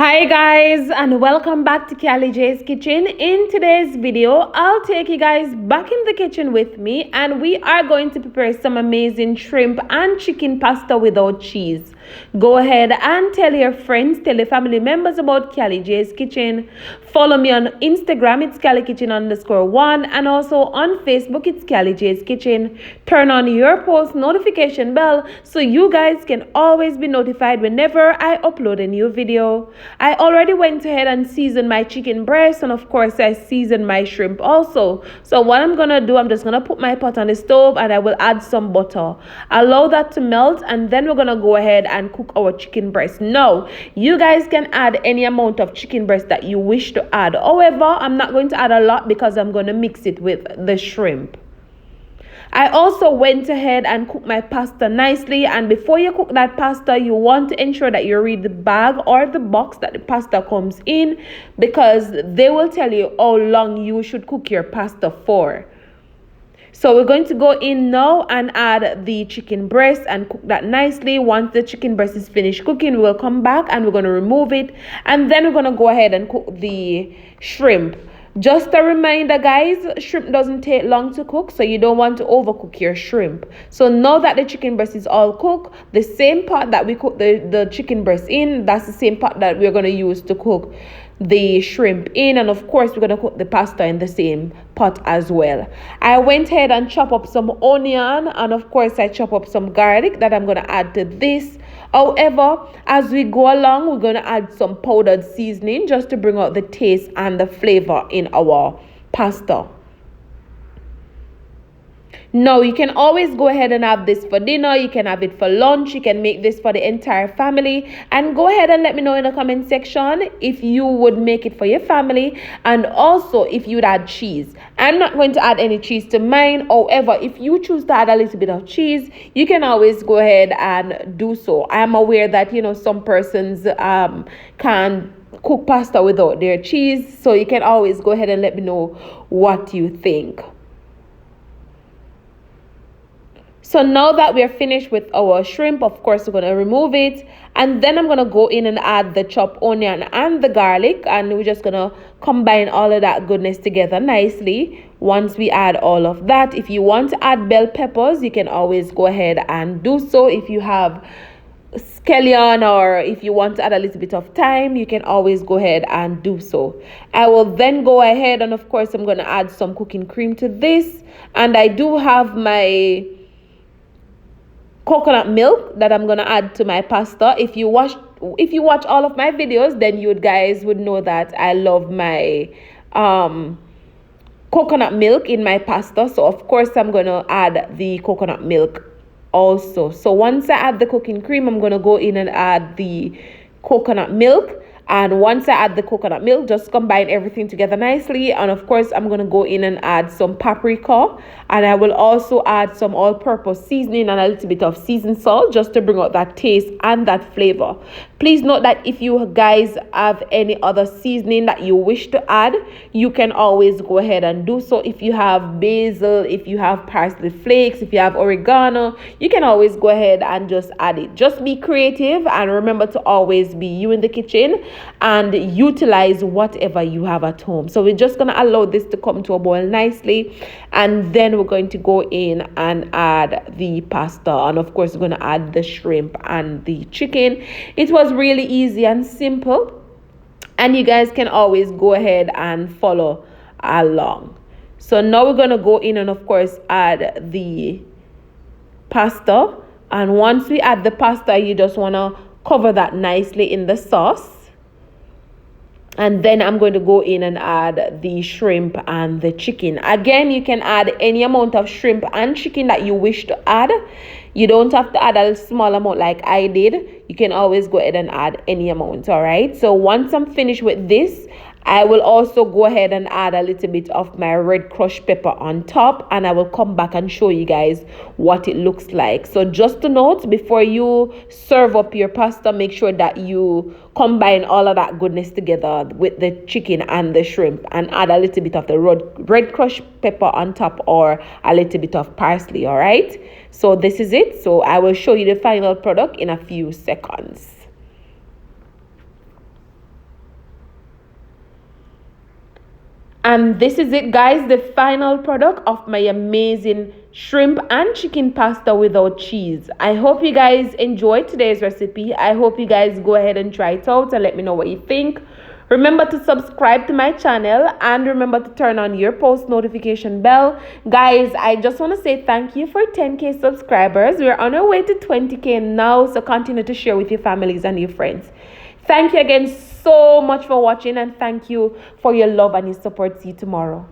Hi guys, and welcome back to Callie J's Kitchen. In today's video, I'll take you guys back in the kitchen with me, and we are going to prepare some amazing shrimp and chicken pasta without cheese. Go ahead and tell your friends, tell your family members about Callie J's Kitchen. Follow me on Instagram, it's CallieKitchen_1, and also on Facebook, it's Callie J's Kitchen. Turn on your post notification bell so you guys can always be notified whenever I upload a new video. I already went ahead and seasoned my chicken breast, and of course I seasoned my shrimp also. So what I'm gonna do, I'm just gonna put my pot on the stove and I will add some butter. Allow that to melt, and then we're gonna go ahead and cook our chicken breast. Now, you guys can add any amount of chicken breast that you wish to add. However, I'm not going to add a lot because I'm gonna mix it with the shrimp. I also went ahead and cooked my pasta nicely, and before you cook that pasta, you want to ensure that you read the bag or the box that the pasta comes in, because they will tell you how long you should cook your pasta for. So we're going to go in now and add the chicken breast and cook that nicely. Once the chicken breast is finished cooking, we'll come back and we're going to remove it, and then we're going to go ahead and cook the shrimp. Just a reminder, guys, shrimp doesn't take long to cook, so you don't want to overcook your shrimp. So now that the chicken breast is all cooked, the same pot that we cook the chicken breast in, that's the same pot that we're going to use to cook the shrimp in, and of course we're going to cook the pasta in the same pot as well. I went ahead and chop up some onion, and of course I chop up some garlic that I'm going to add to this. However, as we go along, we're going to add some powdered seasoning just to bring out the taste and the flavor in our pasta. Now, you can always go ahead and have this for dinner. You can have it for lunch. You can make this for the entire family. And go ahead and let me know in the comment section if you would make it for your family, and also if you'd add cheese. I'm not going to add any cheese to mine. However, if you choose to add a little bit of cheese, you can always go ahead and do so. I'm aware that, some persons can cook pasta without their cheese. So you can always go ahead and let me know what you think. So now that we're finished with our shrimp, of course, we're going to remove it. And then I'm going to go in and add the chopped onion and the garlic. And we're just going to combine all of that goodness together nicely. Once we add all of that, if you want to add bell peppers, you can always go ahead and do so. If you have scallion, or if you want to add a little bit of thyme, you can always go ahead and do so. I will then go ahead and, of course, I'm going to add some cooking cream to this. And I do have my coconut milk that I'm gonna add to my pasta. If you watch all of my videos, then you guys would know that I love my coconut milk in my pasta. So of course I'm gonna add the coconut milk also. So once I add the cooking cream, I'm gonna go in and add the coconut milk. And once I add the coconut milk, just combine everything together nicely. And of course, I'm going to go in and add some paprika. And I will also add some all-purpose seasoning and a little bit of seasoned salt just to bring out that taste and that flavor. Please note that if you guys have any other seasoning that you wish to add, you can always go ahead and do so. If you have basil, if you have parsley flakes, if you have oregano, you can always go ahead and just add it. Just be creative, and remember to always be you in the kitchen and utilize whatever you have at home. So we're just going to allow this to come to a boil nicely, and then we're going to go in and add the pasta, and of course we're going to add the shrimp and the chicken. It was really easy and simple, and you guys can always go ahead and follow along. So now we're going to go in and of course add the pasta, and once we add the pasta, you just want to cover that nicely in the sauce. And then I'm going to go in and add the shrimp and the chicken. Again, you can add any amount of shrimp and chicken that you wish to add. You don't have to add a small amount like I did. You can always go ahead and add any amount, all right? So once I'm finished with this, I will also go ahead and add a little bit of my red crushed pepper on top, and I will come back and show you guys what it looks like. So just a note, before you serve up your pasta, make sure that you combine all of that goodness together with the chicken and the shrimp, and add a little bit of the red crushed pepper on top, or a little bit of parsley, all right? So this is it. So I will show you the final product in a few seconds. And this is it, guys, the final product of my amazing shrimp and chicken pasta without cheese. I hope you guys enjoyed today's recipe. I hope you guys go ahead and try it out and let me know what you think. Remember to subscribe to my channel and remember to turn on your post notification bell. Guys, I just want to say thank you for 10K subscribers. We're on our way to 20K now, so continue to share with your families and your friends. Thank you again so much for watching, and thank you for your love and your support. See you tomorrow.